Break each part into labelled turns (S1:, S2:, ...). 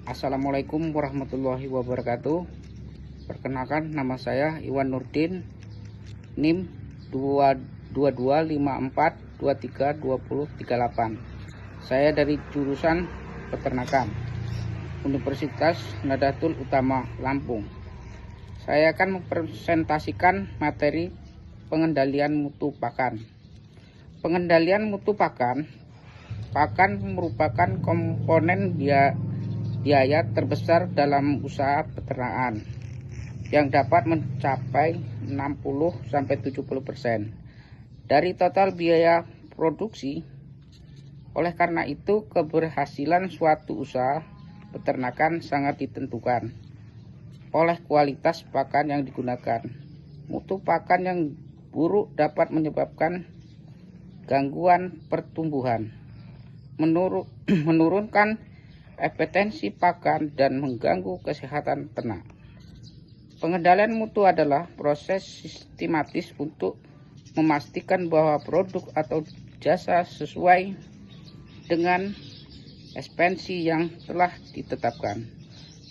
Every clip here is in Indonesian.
S1: Assalamualaikum warahmatullahi wabarakatuh. Perkenalkan, nama saya Iwan Nurdin, NIM 2254232038. Saya dari jurusan Peternakan, Universitas Nadatul Utama, Lampung. Saya akan mempresentasikan materi pengendalian mutu pakan. Pengendalian mutu pakan merupakan komponen biaya terbesar dalam usaha peternakan yang dapat mencapai 60-70% dari total biaya produksi. Oleh karena itu, keberhasilan suatu usaha peternakan sangat ditentukan oleh kualitas pakan yang digunakan. Mutu pakan yang buruk dapat menyebabkan gangguan pertumbuhan, menurunkan efisiensi pakan, dan mengganggu kesehatan ternak. Pengendalian mutu adalah proses sistematis untuk memastikan bahwa produk atau jasa sesuai dengan ekspektasi yang telah ditetapkan.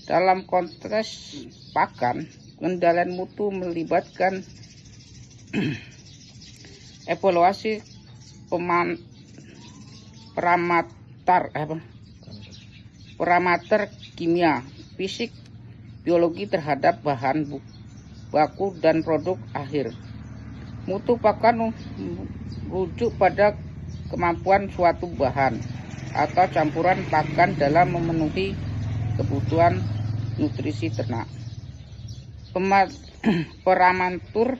S1: Dalam konteks pakan, pengendalian mutu melibatkan evaluasi parameter kimia, fisik, biologi terhadap bahan baku dan produk akhir. Mutu pakan merujuk pada kemampuan suatu bahan atau campuran pakan dalam memenuhi kebutuhan nutrisi ternak. Parameter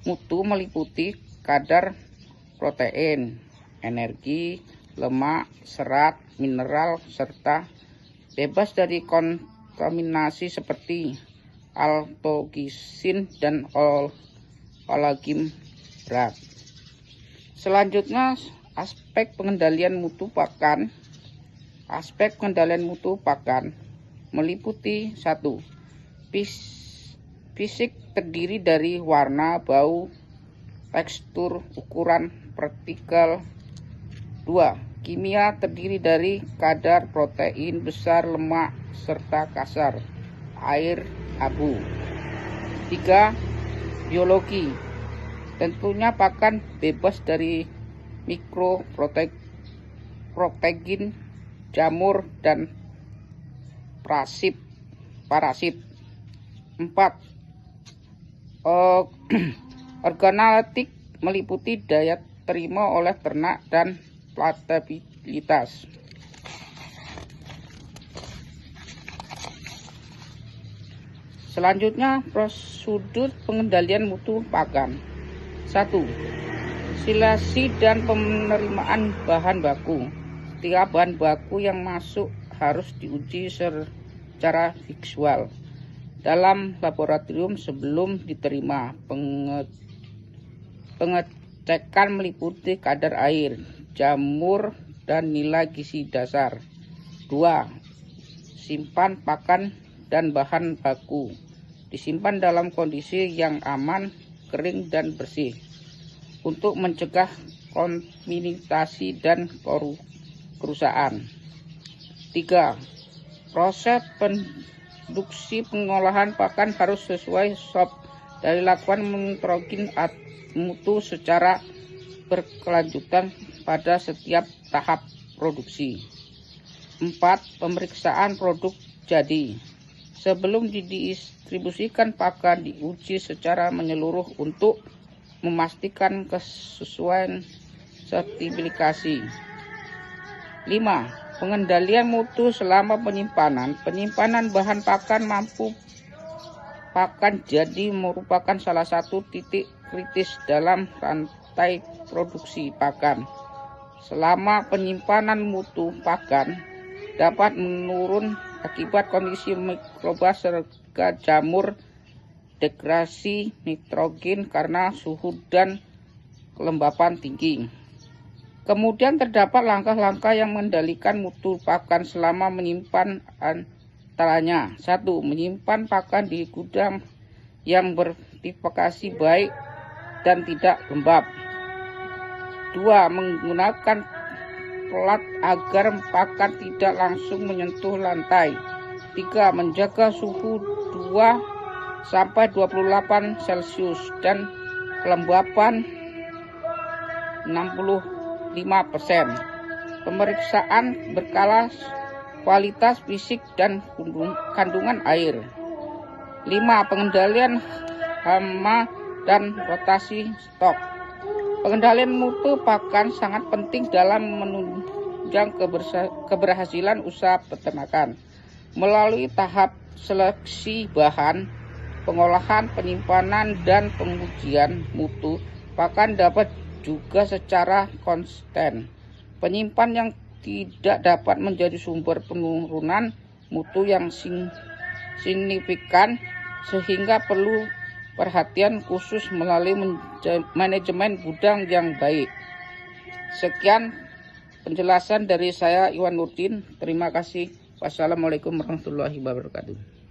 S1: mutu meliputi kadar protein, energi, lemak, serat, mineral, serta bebas dari kontaminasi seperti aflatoxin dan oleagin berat. Selanjutnya, aspek pengendalian mutu pakan. Aspek pengendalian mutu pakan meliputi 1. Fisik terdiri dari warna, bau, tekstur, ukuran, partikel. 2. Kimia terdiri dari kadar protein, besar lemak, serta kasar air abu. 3. Biologi, tentunya pakan bebas dari mikroprotein, jamur, dan parasit. 4. Organoleptik meliputi daya terima oleh ternak dan palatabilitas. Selanjutnya, prosedur pengendalian mutu pakan. 1. Seleksi dan penerimaan bahan baku. Setiap bahan baku yang masuk harus diuji secara visual dalam laboratorium sebelum diterima. Pengecekan meliputi kadar air, jamur, dan nilai gizi dasar. 2. Simpan pakan dan bahan baku. Disimpan dalam kondisi yang aman, kering, dan bersih untuk mencegah kontaminasi dan kerusakan. 3. Proses produksi pengolahan pakan harus sesuai SOP dari lakukan monitoring mutu secara berkelanjutan pada setiap tahap produksi. 4. Pemeriksaan produk jadi. Sebelum didistribusikan, pakan diuji secara menyeluruh untuk memastikan kesesuaian sertifikasi. 5. Pengendalian mutu selama penyimpanan. Penyimpanan bahan pakan pakan jadi merupakan salah satu titik kritis dalam rantai produksi pakan. Selama penyimpanan, mutu pakan dapat menurun akibat kondisi mikroba serta jamur, degradasi nitrogen karena suhu dan kelembapan tinggi. Kemudian terdapat langkah-langkah yang mengendalikan mutu pakan selama menyimpan, antaranya 1. Menyimpan pakan di gudang yang bersertifikasi baik dan tidak lembab. 2. Menggunakan pelat agar pakan tidak langsung menyentuh lantai. 3. Menjaga suhu 2 sampai 28 Celcius dan kelembapan 65%. Pemeriksaan berkala kualitas fisik dan kandungan air. 5. Pengendalian hama dan rotasi stok. Pengendalian mutu pakan sangat penting dalam menunjang keberhasilan usaha peternakan. Melalui tahap seleksi bahan, pengolahan, penyimpanan, dan pengujian mutu, pakan dapat juga secara konsisten. Penyimpan yang tidak dapat menjadi sumber penurunan mutu yang signifikan, sehingga perlu perhatian khusus melalui manajemen gudang yang baik. Sekian penjelasan dari saya, Iwan Nurdin. Terima kasih. Wassalamualaikum warahmatullahi wabarakatuh.